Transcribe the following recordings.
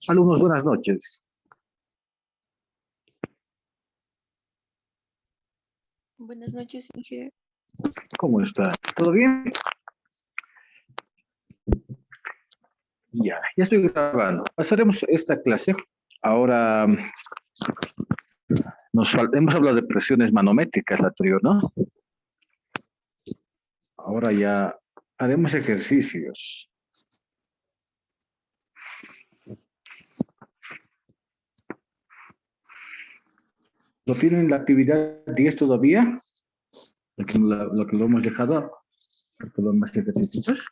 Alumnos, buenas noches. Buenas noches, Inge. ¿Cómo está? ¿Todo bien? Ya estoy grabando. Pasaremos esta clase. Ahora hemos hablado de presiones manométricas la anterior, ¿no? Ahora ya haremos ejercicios. ¿Lo tienen la actividad 10 todavía? Lo que lo hemos dejado, los más ejercicios.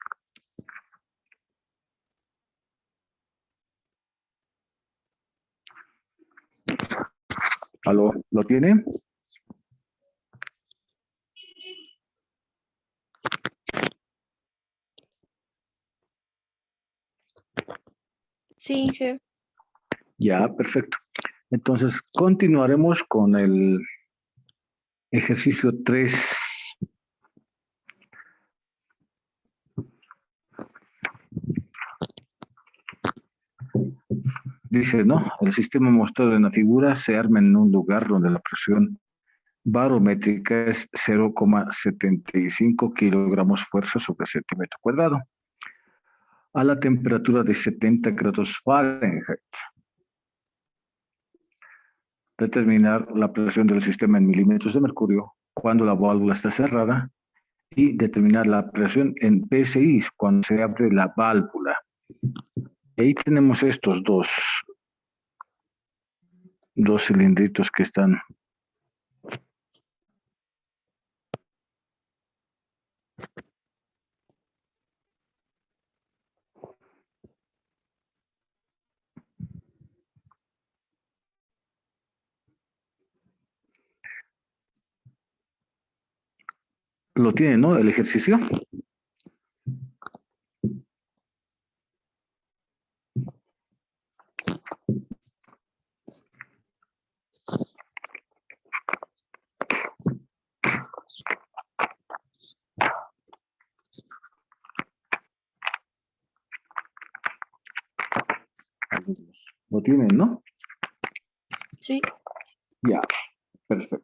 ¿Aló? ¿Lo tienen? Sí, Inge. Ya, perfecto. Entonces, continuaremos con el ejercicio 3. Dice, ¿no? El sistema mostrado en la figura se arma en un lugar donde la presión barométrica es 0,75 kilogramos fuerza sobre centímetro cuadrado a la temperatura de 70 grados Fahrenheit. Determinar la presión del sistema en milímetros de mercurio cuando la válvula está cerrada y determinar la presión en PSI cuando se abre la válvula. Y ahí tenemos estos dos cilindritos que están. Lo tienen, ¿no? El ejercicio. Lo tienen, ¿no? Sí. Ya, perfecto.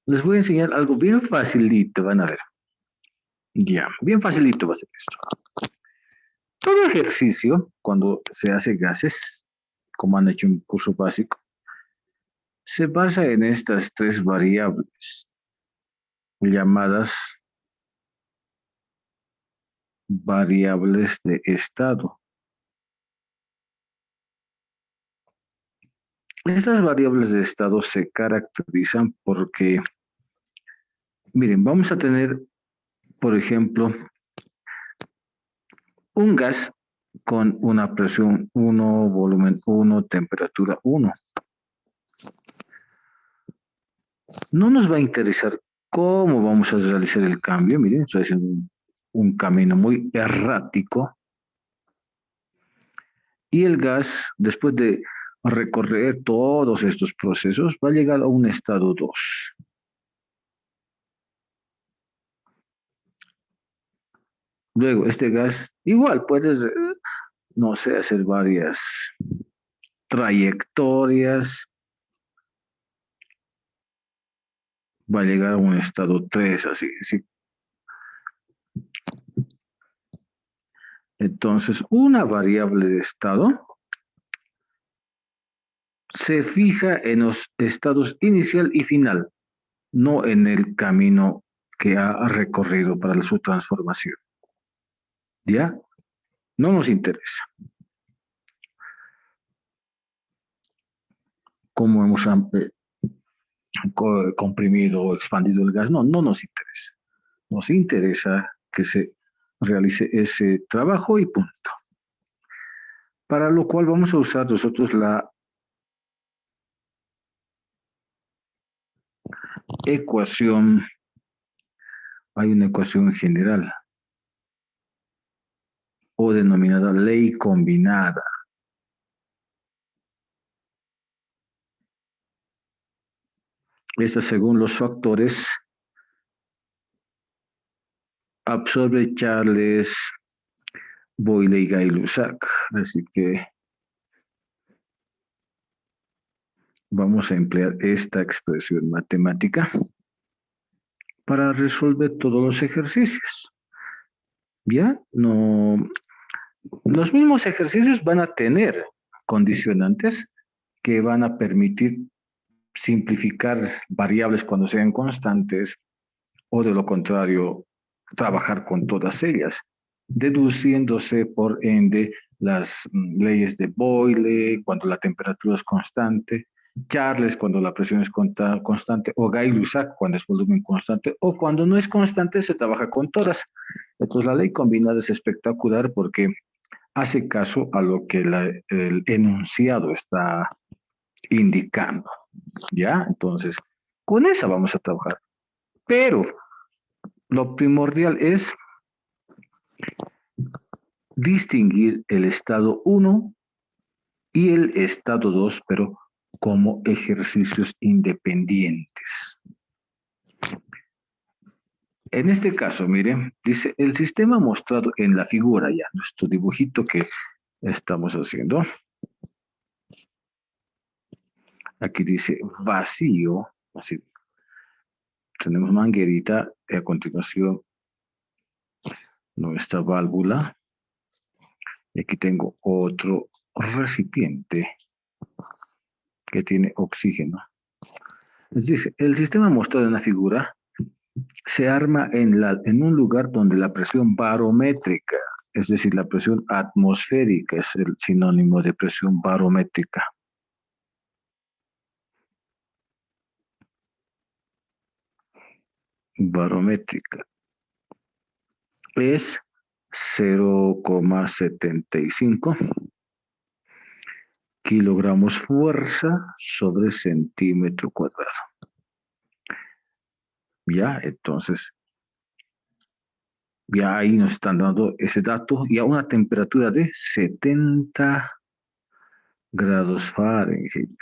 Les voy a enseñar algo bien facilito, van a ver. Ya, bien facilito va a ser esto. Todo ejercicio, cuando se hace gases, como han hecho en un curso básico, se basa en estas tres variables llamadas variables de estado. Estas variables de estado se caracterizan porque, miren, vamos a tener, por ejemplo, un gas con una presión 1, volumen 1, temperatura 1. No nos va a interesar cómo vamos a realizar el cambio. Miren, estoy haciendo un camino muy errático. Y el gas, después de recorrer todos estos procesos, va a llegar a un estado 2. Luego, este gas, igual puedes, no sé, hacer varias trayectorias. Va a llegar a un estado 3, así, así. Entonces, una variable de estado se fija en los estados inicial y final, no en el camino que ha recorrido para su transformación. ¿Ya? No nos interesa cómo hemos comprimido o expandido el gas. No, no nos interesa. Nos interesa que se realice ese trabajo y punto. Para lo cual vamos a usar nosotros la ecuación. Hay una ecuación general o denominada ley combinada. Esta según los factores absorbe Charles, Boyle y Gay-Lussac. Así que vamos a emplear esta expresión matemática para resolver todos los ejercicios. ¿Ya? No, los mismos ejercicios van a tener condicionantes que van a permitir simplificar variables cuando sean constantes o de lo contrario, trabajar con todas ellas, deduciéndose por ende las leyes de Boyle cuando la temperatura es constante, Charles cuando la presión es constante, o Gay-Lussac cuando es volumen constante, o cuando no es constante se trabaja con todas. Entonces la ley combinada es espectacular porque hace caso a lo que el enunciado está indicando, ¿ya? Entonces, con esa vamos a trabajar. Pero lo primordial es distinguir el estado 1 y el estado 2, pero como ejercicios independientes. En este caso, miren, dice el sistema mostrado en la figura, ya nuestro dibujito que estamos haciendo. Aquí dice vacío, así. Tenemos manguerita y a continuación nuestra válvula. Y aquí tengo otro recipiente que tiene oxígeno. Es decir, el sistema mostrado en la figura se arma en un lugar donde la presión barométrica, es decir, la presión atmosférica es el sinónimo de presión barométrica. Barométrica es 0,75 kilogramos fuerza sobre centímetro cuadrado. Ya, entonces, ya ahí nos están dando ese dato y a una temperatura de 70 grados Fahrenheit.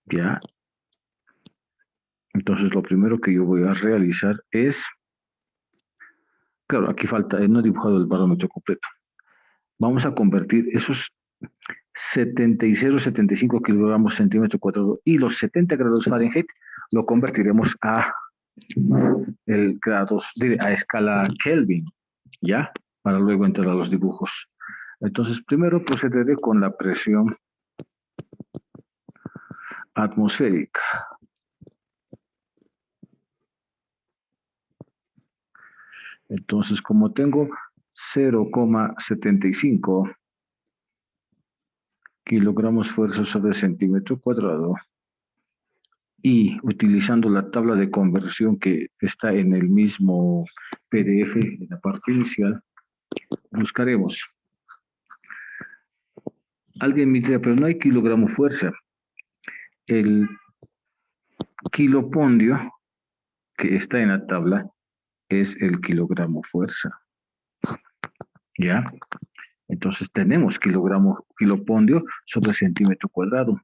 Ya, entonces lo primero que yo voy a realizar es, claro, aquí falta, no he dibujado el barómetro completo. Vamos a convertir esos 70,75 kilogramos centímetro cuadrado y los 70 grados Fahrenheit lo convertiremos a el grados a escala Kelvin, ¿ya? Para luego entrar a los dibujos. Entonces, primero procederé con la presión atmosférica. Entonces, como tengo 0,75 kilogramos fuerza sobre centímetro cuadrado y utilizando la tabla de conversión que está en el mismo PDF, en la parte inicial, buscaremos. Alguien me dirá, pero no hay kilogramo fuerza. El kilopondio que está en la tabla es el kilogramo fuerza. ¿Ya? Entonces tenemos kilopondio sobre centímetro cuadrado.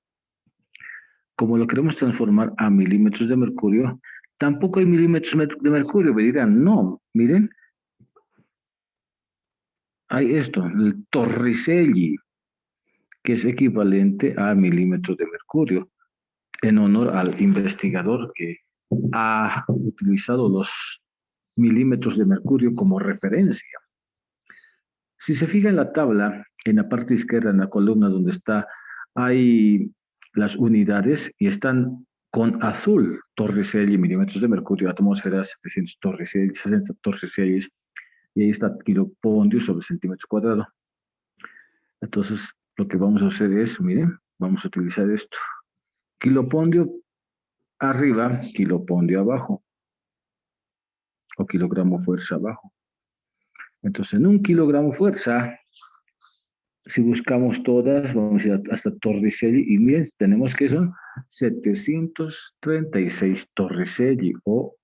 Como lo queremos transformar a milímetros de mercurio, tampoco hay milímetros de mercurio. Me dirán, no, miren, hay esto, el Torricelli, que es equivalente a milímetros de mercurio, en honor al investigador que ha utilizado los milímetros de mercurio como referencia. Si se fija en la tabla, en la parte izquierda, en la columna donde está, hay las unidades y están con azul, Torricelli, milímetros de mercurio, atmósfera, 700 Torricelli, 60 Torricelli, y ahí está kilopondio sobre centímetro cuadrado. Entonces, lo que vamos a hacer es, miren, vamos a utilizar esto. Kilopondio arriba, kilopondio abajo, o kilogramo fuerza abajo. Entonces, en un kilogramo fuerza, si buscamos todas, vamos a ir hasta Torricelli y miren, tenemos que son 736 Torricelli o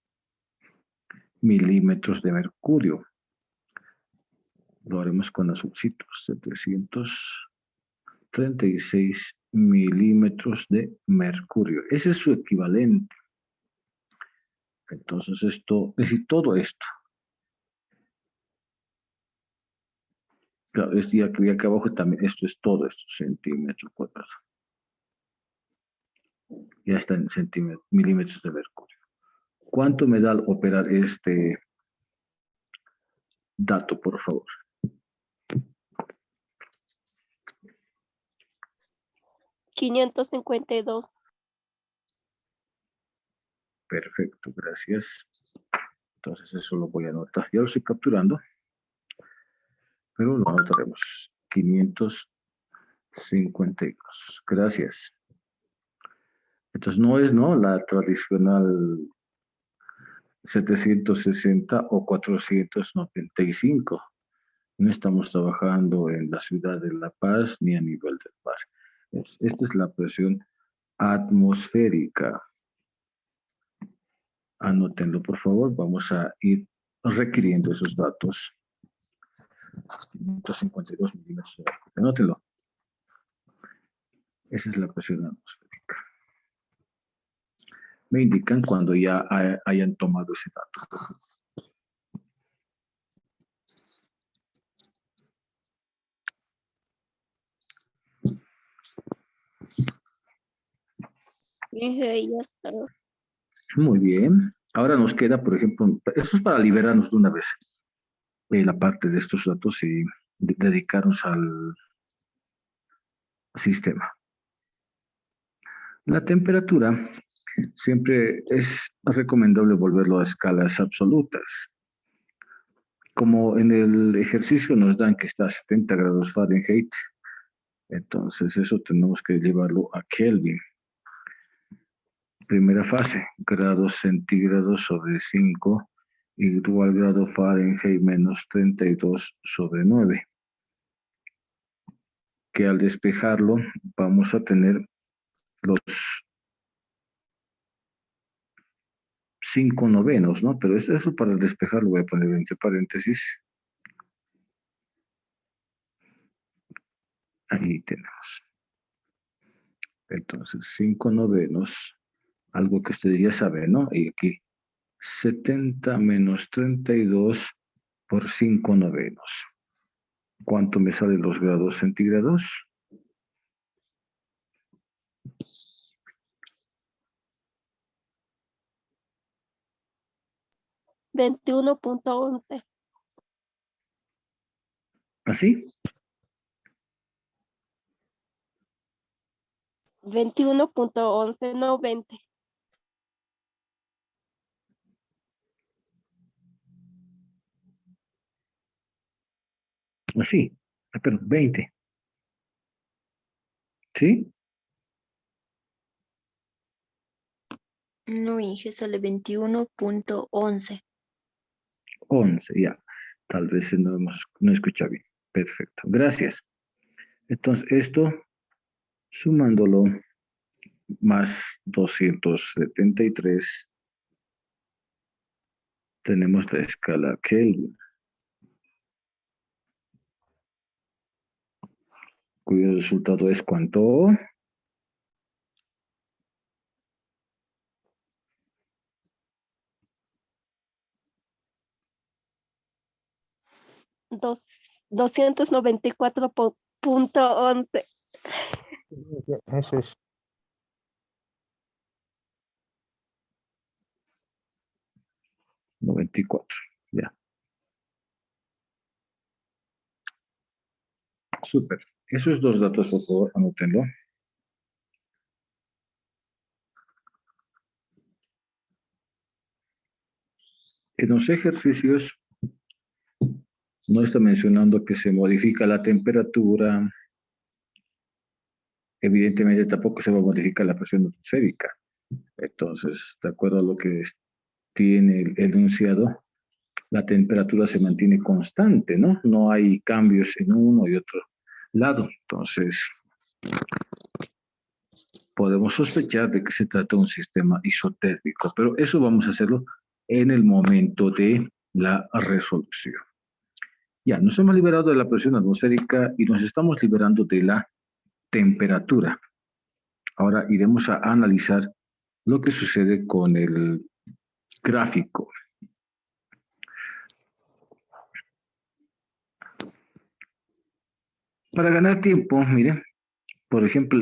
milímetros de mercurio. Lo haremos con azulcitos, 736 milímetros de mercurio. Ese es su equivalente. Entonces esto, es decir, todo esto. Claro, esto ya que vi acá abajo también, esto es todo esto, centímetros cuadrados. Ya está en centímetros, milímetros de mercurio. ¿Cuánto me da al operar este dato, por favor? 552. Perfecto, gracias. Entonces eso lo voy a anotar. Ya lo estoy capturando, pero lo anotaremos. 552. Gracias. Entonces no es, ¿no?, la tradicional 760 o 495. No estamos trabajando en la ciudad de La Paz ni a nivel del mar. Esta es la presión atmosférica. Anótenlo, por favor. Vamos a ir requiriendo esos datos. 552 milímetros de mercurio. Anótenlo. Esa es la presión atmosférica. Me indican cuando ya hayan tomado ese dato. Inge, ya está. Muy bien. Ahora nos queda, por ejemplo, eso es para liberarnos de una vez la parte de estos datos y dedicarnos al sistema. La temperatura siempre es recomendable volverlo a escalas absolutas. Como en el ejercicio nos dan que está a 70 grados Fahrenheit, entonces eso tenemos que llevarlo a Kelvin. Primera fase, grados centígrados sobre 5 igual grado Fahrenheit menos 32 sobre 9. Que al despejarlo vamos a tener los 5 novenos, ¿no? Pero eso para despejarlo voy a poner entre paréntesis. Ahí tenemos. Entonces, 5 novenos, algo que ustedes ya saben, ¿no? Y aquí, 70 menos 32 por 5 novenos. ¿Cuánto me salen los grados centígrados? 21.11. ¿Así? 21.11, no 20. Así. Pero 20. ¿Sí? No, Inge, sale 21.11. 11, ya. Tal vez no escucha bien. Perfecto. Gracias. Entonces, esto, sumándolo, más 273, tenemos la escala Kelvin, cuyo resultado es ¿cuánto? 294.11. Eso es. 94, ya. Súper. Esos dos datos, por favor, anótenlo. En los ejercicios no está mencionando que se modifica la temperatura. Evidentemente tampoco se va a modificar la presión atmosférica. Entonces, de acuerdo a lo que tiene el enunciado, la temperatura se mantiene constante, ¿no? No hay cambios en uno y otro lado. Entonces, podemos sospechar de que se trata de un sistema isotérmico, pero eso vamos a hacerlo en el momento de la resolución. Ya, nos hemos liberado de la presión atmosférica y nos estamos liberando de la temperatura. Ahora iremos a analizar lo que sucede con el gráfico. Para ganar tiempo, miren, por ejemplo,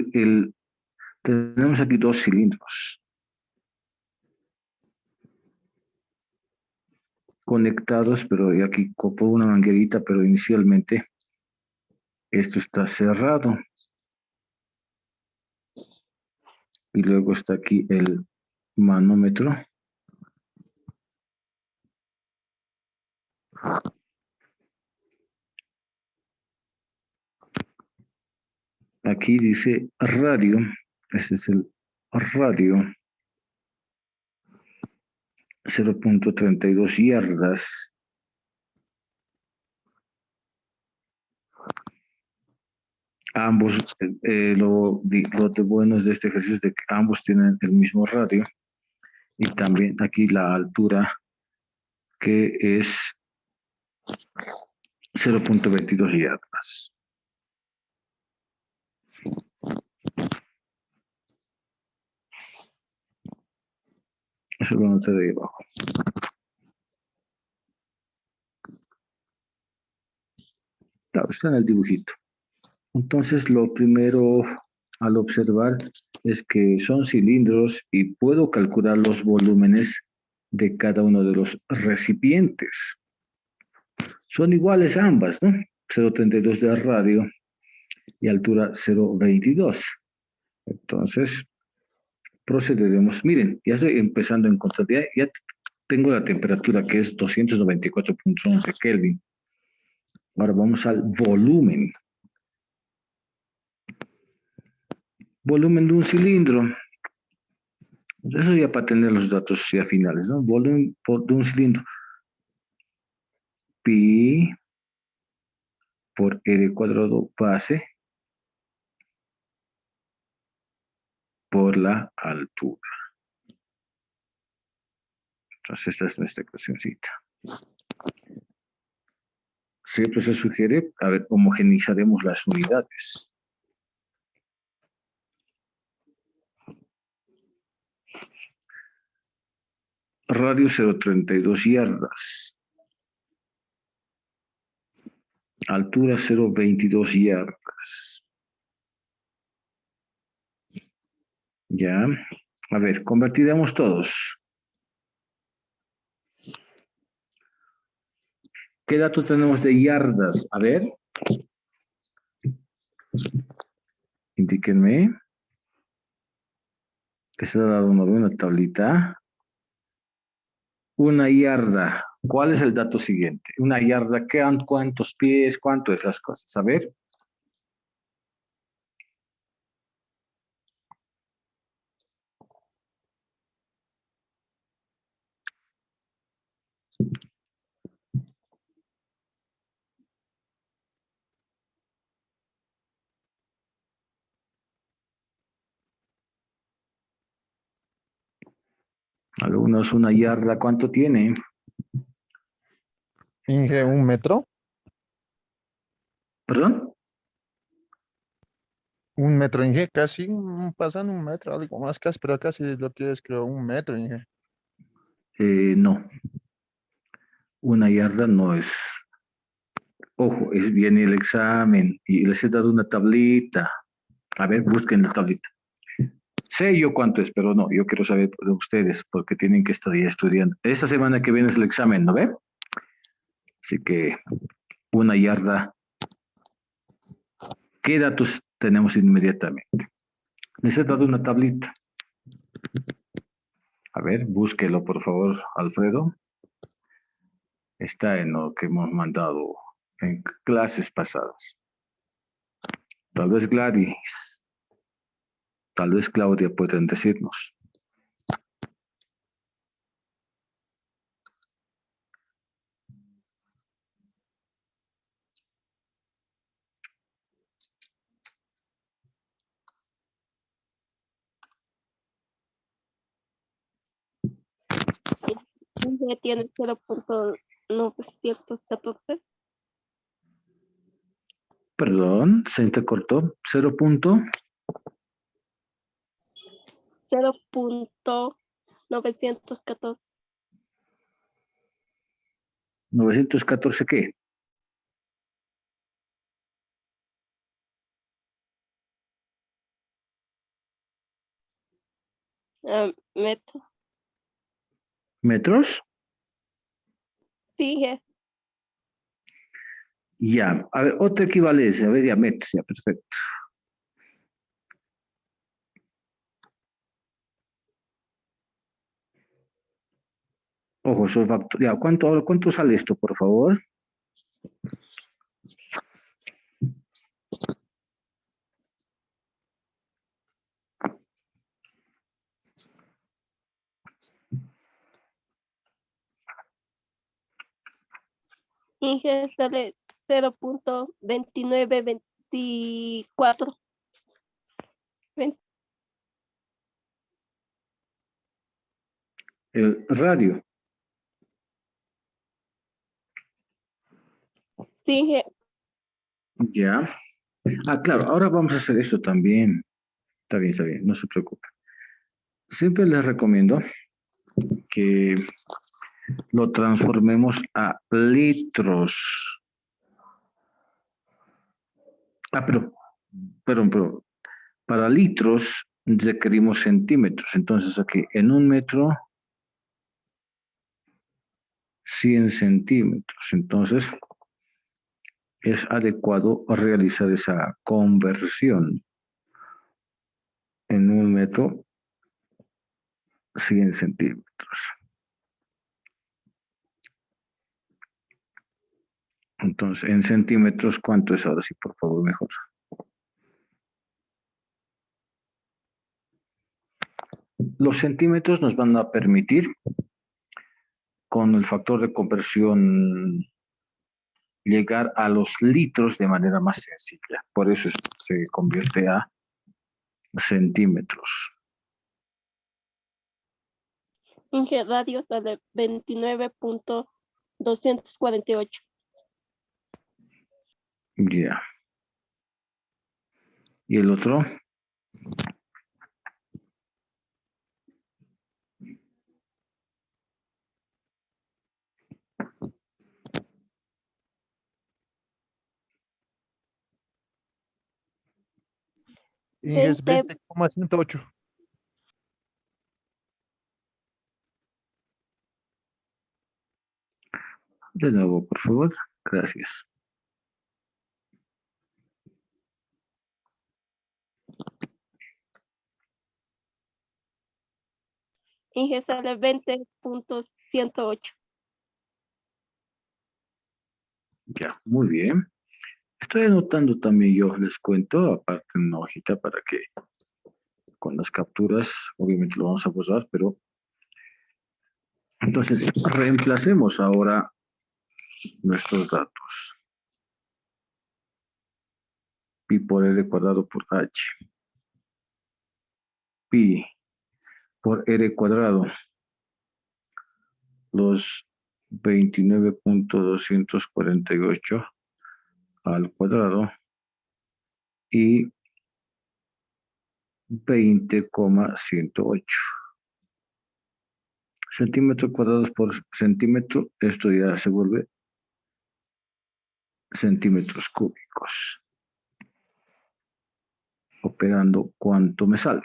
tenemos aquí dos cilindros conectados, pero aquí por una manguerita, pero inicialmente esto está cerrado. Y luego está aquí el manómetro. Aquí dice radio. Este es el radio. 0.32 yardas. Ambos, lo de bueno de este ejercicio es de que ambos tienen el mismo radio. Y también aquí la altura, que es 0.22 yardas. Eso lo noté de ahí abajo. Claro, está en el dibujito. Entonces, lo primero al observar es que son cilindros y puedo calcular los volúmenes de cada uno de los recipientes. Son iguales ambas, ¿no? 0.32 de radio y altura 0.22. Entonces, procederemos. Miren, ya estoy empezando a encontrar, ya tengo la temperatura que es 294.11 Kelvin. Ahora vamos al volumen. Volumen de un cilindro. Eso ya para tener los datos ya finales, ¿no? Volumen de un cilindro. Pi por R cuadrado base por la altura. Entonces esta es nuestra ecuacióncita. Siempre se sugiere, a ver, homogeneizaremos las unidades. Radio 0.32 yardas. Altura 0.22 yardas. Ya. A ver, convertiremos todos. ¿Qué dato tenemos de yardas? A ver. Indíquenme. Que se ha dado una tablita. Una yarda. ¿Cuál es el dato siguiente? Una yarda, ¿cuántos pies? ¿Cuánto es las cosas? A ver. Algunos, una yarda, ¿cuánto tiene? Inge, 1 metro. ¿Perdón? 1 metro, Inge, casi pasan 1 metro, algo más casi, pero casi es lo que es, creo, 1 metro, Inge. No. Una yarda no es. Ojo, es bien el examen y les he dado una tablita. A ver, busquen la tablita. Sé yo cuánto es, pero no, yo quiero saber de ustedes porque tienen que estar ya estudiando. Esta semana que viene es el examen, ¿no ve? Así que una yarda. ¿Qué datos tenemos inmediatamente? Les he dado una tablita. A ver, búsquelo, por favor, Alfredo. Está en lo que hemos mandado en clases pasadas. Tal vez Gladys, tal vez Claudia pueden decirnos. Ya tiene 0.914. Perdón, se intercortó. 0. 0.914. 914, ¿qué? Metro. ¿Metros? Sí, jefe. Ya. A ver, otra equivalencia. A ver, ya, metros. Ya, perfecto. Ojo, soy factor. Ya, ¿cuánto sale esto, por favor? Inge sale 0.2924. El radio. Sí, jefe. Ya. Ah, claro, ahora vamos a hacer esto también. Está bien, no se preocupe. Siempre les recomiendo que lo transformemos a litros. Ah, pero para litros requerimos centímetros. Entonces aquí, en un metro, 100 centímetros. Entonces, es adecuado realizar esa conversión. En un metro, 100 centímetros. Entonces, en centímetros, ¿cuánto es ahora sí, por favor, mejor? Los centímetros nos van a permitir, con el factor de conversión, llegar a los litros de manera más sencilla. Por eso se convierte a centímetros. Inge radio sale 29.248. Ya. ¿Y el otro? Inge es 20. 20,108. De nuevo, por favor. Gracias. Inge sale 20.108. Ya, muy bien. Estoy anotando también yo, les cuento, aparte en una hojita para que con las capturas, obviamente lo vamos a borrar, pero entonces reemplacemos ahora nuestros datos. Pi por R cuadrado por H. Pi por R cuadrado. Los 29.248 al cuadrado y 20,108. Centímetros cuadrados por centímetro, esto ya se vuelve centímetros cúbicos. Operando cuánto me sale.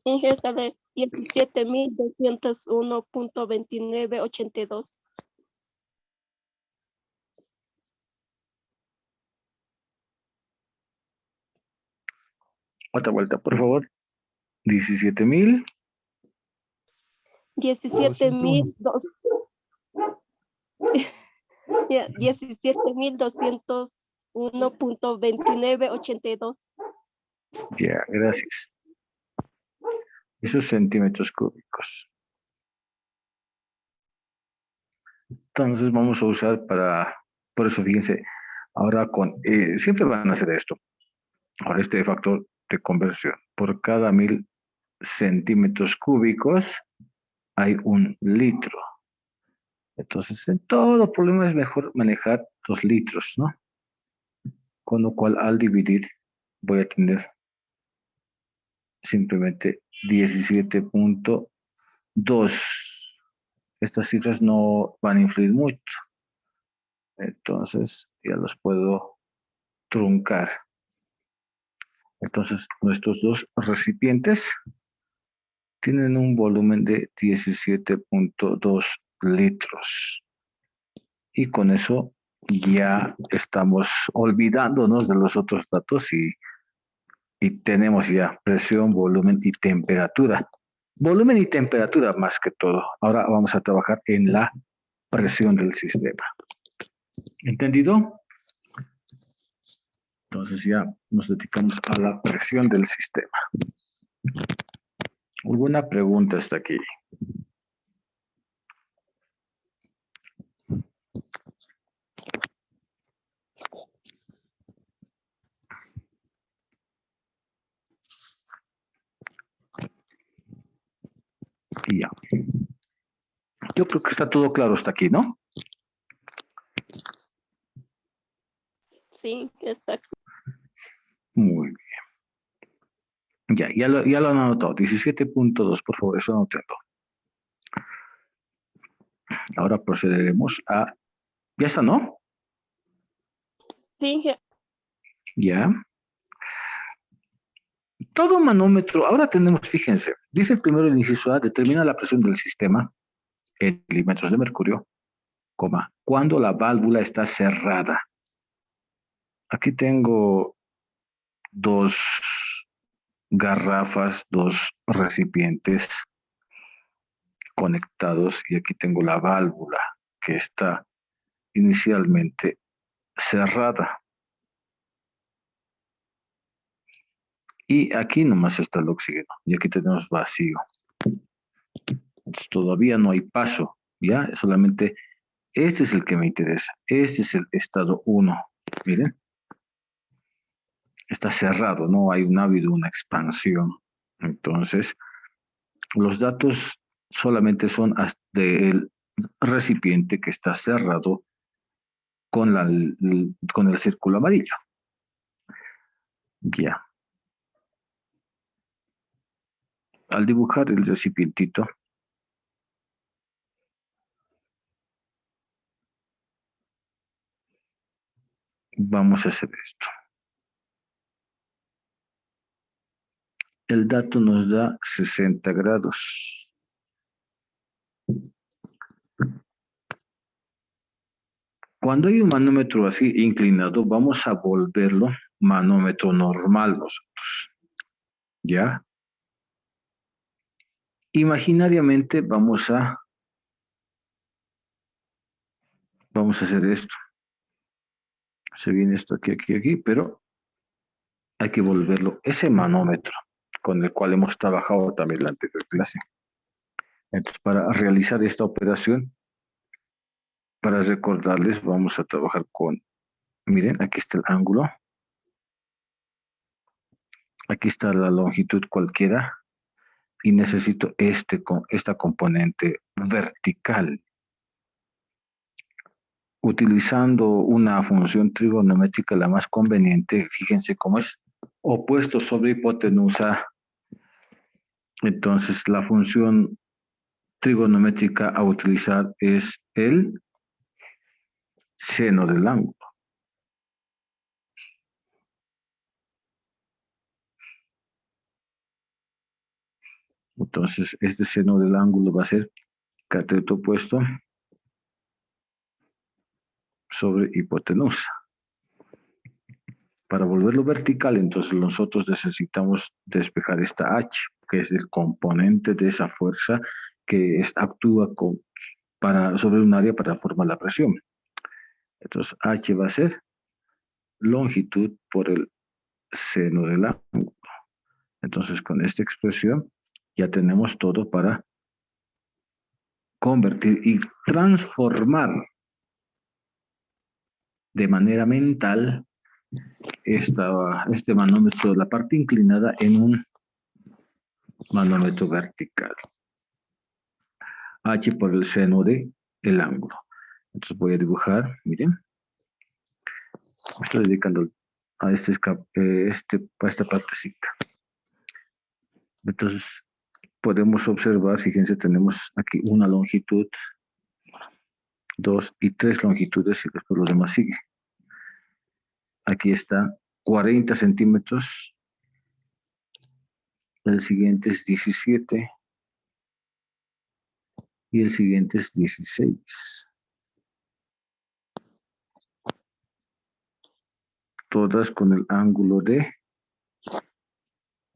Inge sale 17.201.2982. Otra vuelta, por favor. 17,000. 17.200. 17.201.2982. Ya, gracias. Esos centímetros cúbicos. Entonces vamos a usar por eso fíjense, ahora siempre van a hacer esto. Ahora este factor de conversión, por cada 1000 centímetros cúbicos hay 1 litro. Entonces, en todo problema es mejor manejar los litros, ¿no? Con lo cual, al dividir, voy a tener simplemente 17.2. Estas cifras no van a influir mucho. Entonces, ya los puedo truncar. Entonces, nuestros dos recipientes tienen un volumen de 17.2 litros. Y con eso ya estamos olvidándonos de los otros datos y tenemos ya presión, volumen y temperatura. Volumen y temperatura más que todo. Ahora vamos a trabajar en la presión del sistema. ¿Entendido? Entonces ya nos dedicamos a la presión del sistema. ¿Alguna pregunta hasta aquí? Y ya. Yo creo que está todo claro hasta aquí, ¿no? Sí, exacto. Muy bien. Ya lo han anotado. 17.2, por favor, eso anótenlo. Ahora procederemos a... ¿Ya está, no? Sí, Ya. Todo manómetro, ahora tenemos, fíjense, dice el primero el inciso A, determina la presión del sistema en milímetros de mercurio, coma, cuando la válvula está cerrada. Aquí tengo dos garrafas, dos recipientes conectados y aquí tengo la válvula que está inicialmente cerrada. Y aquí nomás está el oxígeno y aquí tenemos vacío. Entonces, todavía no hay paso, ¿ya? Solamente este es el que me interesa. Este es el estado 1. Miren. Está cerrado, no ha habido una expansión. Entonces, los datos solamente son del recipiente que está cerrado con el círculo amarillo. Ya. Al dibujar el recipientito, vamos a hacer esto. El dato nos da 60 grados. Cuando hay un manómetro así inclinado, vamos a volverlo manómetro normal nosotros. ¿Ya? Imaginariamente vamos a hacer esto. Se viene esto aquí, aquí, aquí, pero hay que volverlo ese manómetro con el cual hemos trabajado también la anterior clase. Entonces, para realizar esta operación, para recordarles, vamos a trabajar con, miren, aquí está el ángulo, aquí está la longitud cualquiera, y necesito esta componente vertical. Utilizando una función trigonométrica la más conveniente, fíjense cómo es opuesto sobre hipotenusa. Entonces, la función trigonométrica a utilizar es el seno del ángulo. Entonces, este seno del ángulo va a ser cateto opuesto sobre hipotenusa. Para volverlo vertical, entonces nosotros necesitamos despejar esta H, que es el componente de esa fuerza que actúa sobre un área para formar la presión. Entonces, H va a ser longitud por el seno del ángulo. Entonces, con esta expresión ya tenemos todo para convertir y transformar de manera mental este manómetro, la parte inclinada, en un manómetro vertical. H por el seno de el ángulo. Entonces voy a dibujar, miren. Me estoy dedicando a esta partecita. Entonces podemos observar, fíjense, tenemos aquí una longitud, 2 y 3 longitudes, y después lo demás sigue. Aquí está 40 centímetros. El siguiente es 17. Y el siguiente es 16. Todas con el ángulo de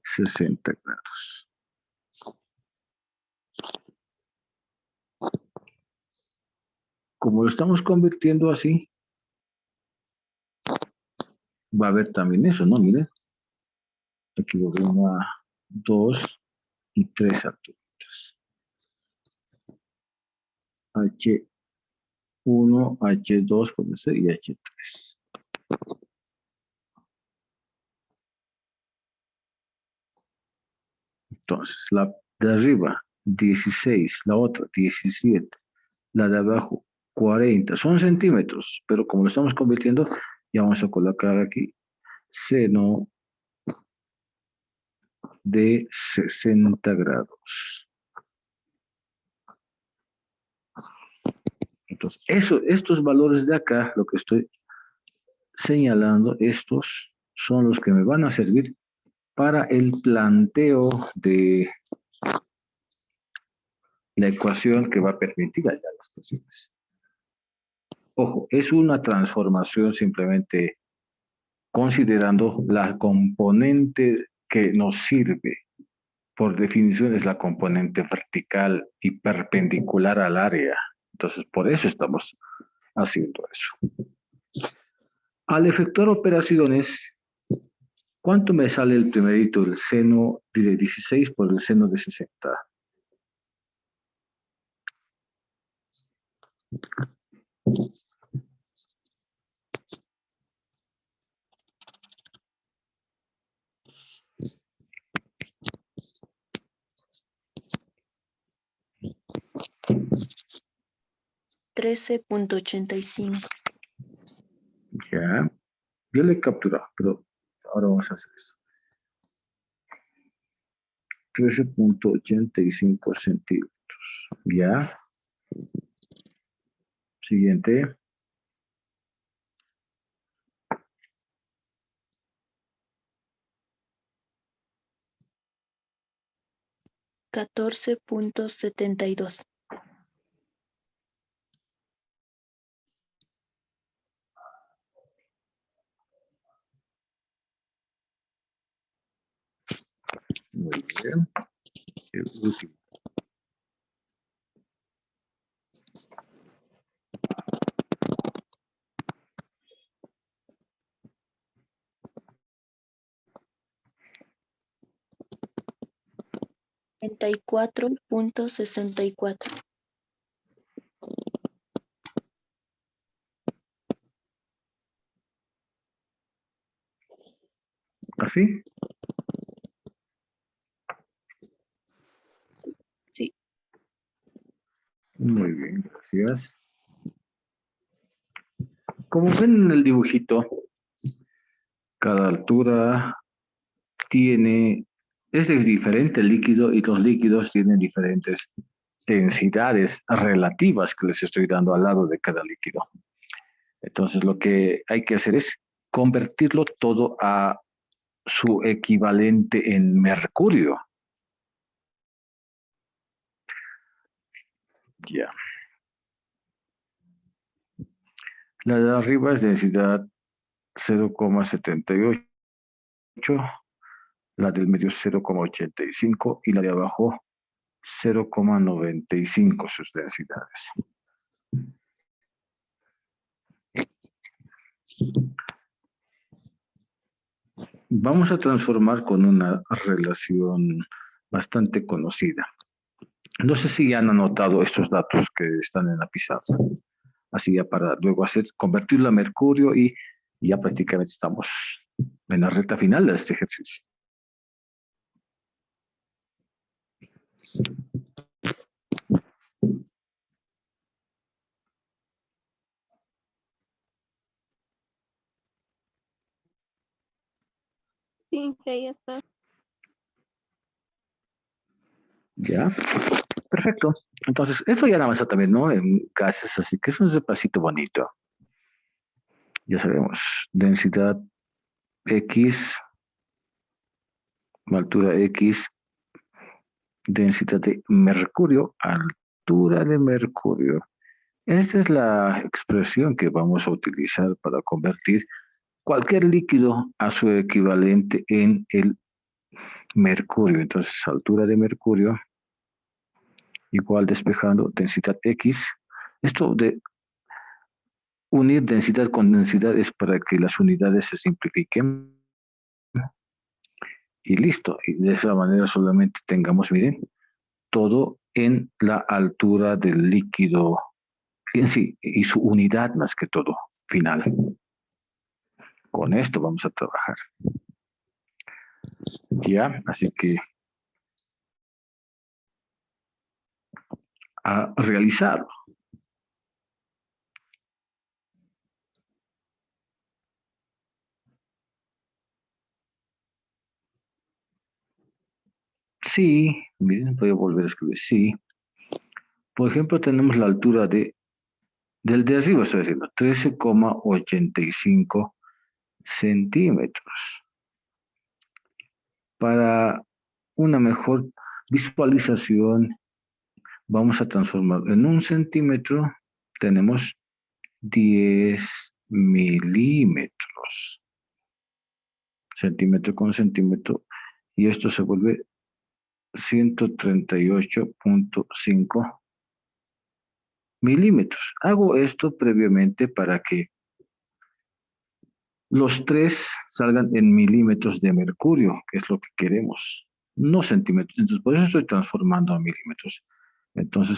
60 grados. Como lo estamos convirtiendo así, va a haber también eso, ¿no? Miren. Aquí va a haber 1, 2 y 3 alturas. H1, H2 puede ser, y H3. Entonces, la de arriba, 16, la otra, 17, la de abajo, 40. Son centímetros, pero como lo estamos convirtiendo, ya vamos a colocar aquí seno de 60 grados. Entonces, estos valores de acá, lo que estoy señalando, estos son los que me van a servir para el planteo de la ecuación que va a permitir hallar las presiones. Ojo, es una transformación simplemente considerando la componente que nos sirve. Por definición es la componente vertical y perpendicular al área. Entonces, por eso estamos haciendo eso. Al efectuar operaciones, ¿cuánto me sale el primerito? El seno de 16 por el seno de 60. $13.85. Ya. Yo le he capturado, pero ahora vamos a hacer esto. 13.85 centímetros. Ya. Siguiente. $14.72. Muy bien. El último. $34.64. ¿Así? Sí. Muy bien, gracias. Como ven en el dibujito, cada altura es de diferente líquido, y los líquidos tienen diferentes densidades relativas que les estoy dando al lado de cada líquido. Entonces, lo que hay que hacer es convertirlo todo a su equivalente en mercurio. Ya. La de arriba es densidad 0,78, la del medio 0,85 y la de abajo 0,95 sus densidades. Vamos a transformar con una relación bastante conocida. No sé si ya han anotado estos datos que están en la pizarra. Así ya para luego convertirlo a mercurio y ya prácticamente estamos en la recta final de este ejercicio. Sí, ya está. Ya, perfecto. Entonces, esto ya avanza también, ¿no? En gases, así que es un repasito bonito. Ya sabemos, densidad X, altura X, densidad de mercurio, altura de mercurio. Esta es la expresión que vamos a utilizar para convertir cualquier líquido a su equivalente en el mercurio. Entonces, altura de mercurio igual despejando densidad X. Esto de unir densidad con densidad es para que las unidades se simplifiquen. Y listo. Y de esa manera solamente tengamos, miren, todo en la altura del líquido en sí y su unidad más que todo final. Con esto vamos a trabajar. Ya, así que a realizar. Sí, miren, voy a volver a escribir sí. Por ejemplo, tenemos la altura del de arriba, estoy diciendo, 13,85 centímetros. Para una mejor visualización, vamos a transformar en un centímetro, tenemos 10 milímetros. Centímetro con centímetro, y esto se vuelve 138,5 milímetros. Hago esto previamente para que los tres salgan en milímetros de mercurio, que es lo que queremos, no centímetros. Entonces, por eso estoy transformando a milímetros. Entonces,